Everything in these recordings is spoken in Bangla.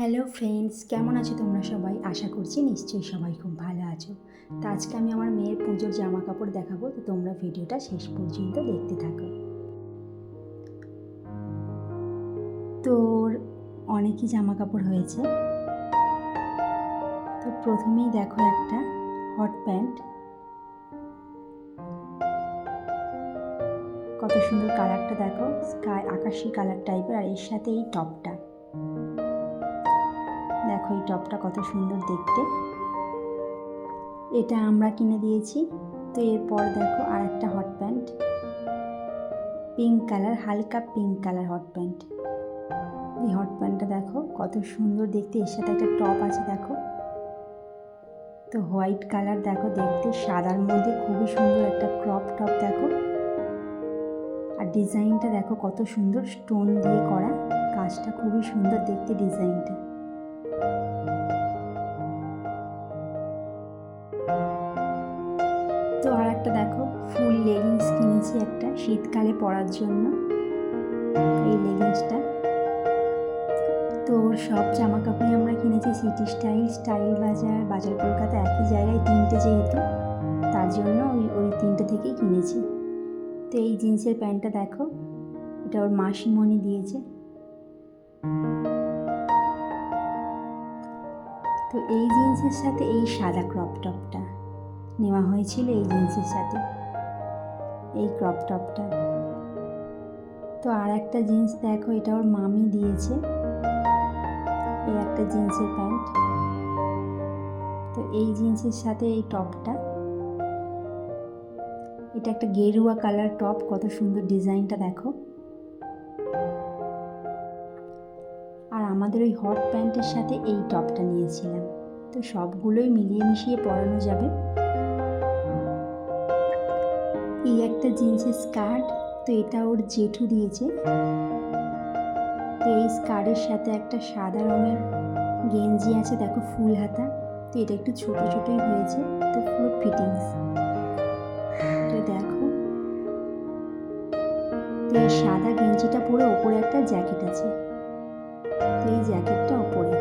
হ্যালো ফ্রেন্ডস, কেমন আছো তোমরা সবাই? আশা করছি নিশ্চয়ই সবাই খুব ভালো আছো। তো আজকে আমি আমার মেয়ের পুজোর জামা কাপড় দেখাবো, তো তোমরা ভিডিওটা শেষ পর্যন্ত দেখতে থাকো। তোর অনেকই জামা কাপড় হয়েছে। তো প্রথমেই দেখো একটা হট প্যান্ট, কত সুন্দর কালারটা দেখো, স্কাই আকাশি কালার টাইপের। আর এর সাথে এই টপটা দেখো, এই টপটা কত সুন্দর দেখতে, এটা আমরা কিনে দিয়েছি। তো এরপর দেখো আর একটা হট প্যান্ট, পিঙ্ক কালার, হালকা পিঙ্ক কালার হট প্যান্ট। এই হট প্যান্টটা দেখো কত সুন্দর দেখতে, এর সাথে একটা টপ আছে দেখো। তো হোয়াইট কালার দেখো দেখতে, সাদার মধ্যে খুবই সুন্দর একটা ক্রপ টপ দেখো। আর ডিজাইনটা দেখো কত সুন্দর, স্টোন দিয়ে করা কাজটা, খুবই সুন্দর দেখতে ডিজাইনটা। তো আর একটা দেখো ফুল লেগিংস কিনেছি একটা শীতকালে পরার জন্য, এই লেগিংসটা। তো সব জামা কাপড়ই আমরা কিনেছি সিটি স্টাইল, স্টাইল বাজার, বাজার কলকাতা, একই জায়গায় তিনটে যেহেতু, তার জন্য ওই তিনটে থেকেই কিনেছি। তো এই জিন্সের প্যান্টটা দেখো, এটা ওর মাসিমণি দিয়েছে। তো এই জিন্সের সাথে এই সাদা ক্রপ টপটা নেওয়া হয়েছিল, এই জিন্সের সাথে এই ক্রপ টপটা। তো আর একটা জিন্স দেখো, এটা ওর মামি দিয়েছে, এই একটা জিন্সের প্যান্ট। তো এই জিন্সের সাথে এই টপটা, এটা একটা গেরুয়া কালার টপ, কত সুন্দর ডিজাইনটা দেখো। আর আমাদের ওই হট প্যান্টের সাথে এই টপটা নিয়েছিলাম। তো সবগুলোই মিলিয়ে মিশিয়ে পরানো যাবে। এই একটা জিন্সের স্কার্ট, তো এটা ওর জেঠু দিয়েছে। তো এই স্কার্টের সাথে একটা সাদা রঙের গেঞ্জি আছে দেখো, ফুল হাতা। তো এটা একটু ছোট ছোটই হয়েছে, তো পুরো ফিটিংস। তো দেখো, তো এই সাদা গেঞ্জিটা পরে ওপরে একটা জ্যাকেট আছে, তো এই জ্যাকেটটা ওপরে।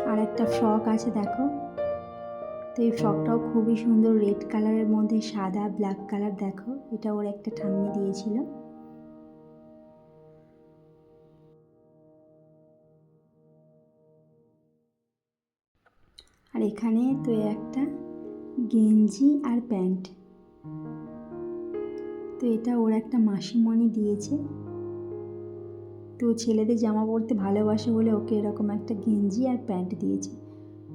আর একটা ফ্রক আছে দেখো, তো এই ফ্রকটাও খুবই সুন্দর, রেড কালারের মধ্যে সাদা ব্ল্যাক কালার দেখো, এটা ওর একটা ঠাম্মি দিয়েছিল। আর এখানে তো একটা গেঞ্জি আর প্যান্ট, তো এটা ওর একটা মাসিমণি দিয়েছে। তো ছেলেদের জামা পরতে ভালোবাসে বলে ওকে এরকম একটা গেঞ্জি আর প্যান্ট দিয়েছে।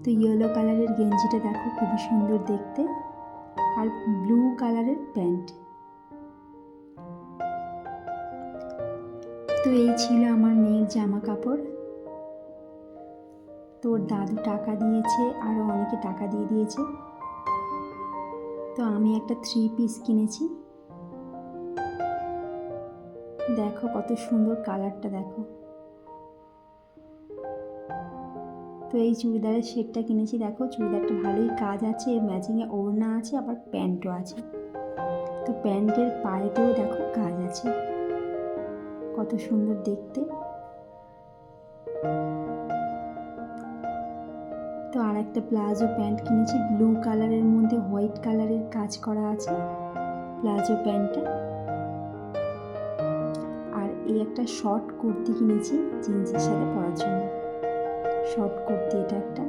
তো ইয়েলো কালারের গেঞ্জিটা দেখো খুবই সুন্দর দেখতে, আর ব্লু কালারের প্যান্ট। তো এই ছিল আমার মেয়ের জামা কাপড়। তো ওর দাদু টাকা দিয়েছে, আরও অনেকে টাকা দিয়ে দিয়েছে। তো আমি একটা 3 পিস কিনেছি, দেখো কত সুন্দর কালারটা দেখো। তো এই চুড়িদারের সেটটা কিনেছি দেখো, চুড়িদারটা ভালোই কাজ আছে, ম্যাচিংয়ে ওড়না আছে, আবার প্যান্টও আছে। তো প্যান্টের পায়েতেও দেখো কাজ আছে, কত সুন্দর দেখতে। তো আর একটা প্লাজো প্যান্ট কিনেছি, ব্লু কালারের মধ্যে হোয়াইট কালারের কাজ করা আছে প্লাজো প্যান্টটা। আর এই একটা শর্ট কুর্তি কিনেছি জিন্সের সাথে পরার জন্য, শর্ট কুর্তি এটা একটা।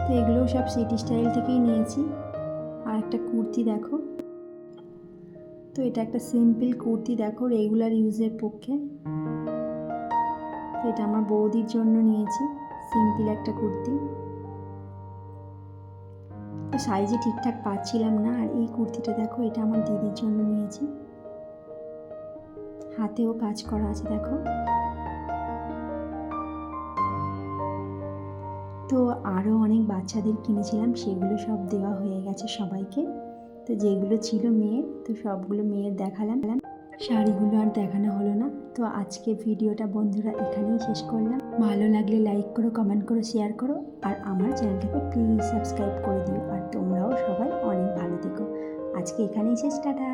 তো এগুলো সব সিটি স্টাইল থেকেই নিয়েছি। আর একটা কুর্তি দেখো, তো এটা একটা সিম্পল কুর্তি দেখো, রেগুলার ইউজের পক্ষে। তো এটা আমার বৌদির জন্য নিয়েছি, সিম্পল একটা কুর্তি। তো সাইজে ঠিকঠাক পাচ্ছিলাম না। আর এই কুর্তিটা দেখো, এটা আমার দিদির জন্য নিয়েছি, হাতেও কাজ করা আছে দেখো। তো আরও অনেক বাচ্চাদের কিনেছিলাম, সেগুলো সব দেওয়া হয়ে গেছে সবাইকে। তো যেগুলো ছিল মেয়ের, তো সবগুলো মেয়ের দেখালাম, শাড়িগুলো আর দেখানো হলো না। তো আজকে ভিডিওটা বন্ধুরা এখানেই শেষ করলাম। ভালো লাগলে লাইক করো, কমেন্ট করো, শেয়ার করো, আর আমার চ্যানেলটাকে প্লিজ সাবস্ক্রাইব করে দিও। আর তোমরাও সবাই অনেক ভালো থেকো। আজকে এখানেই শেষ, টাটা।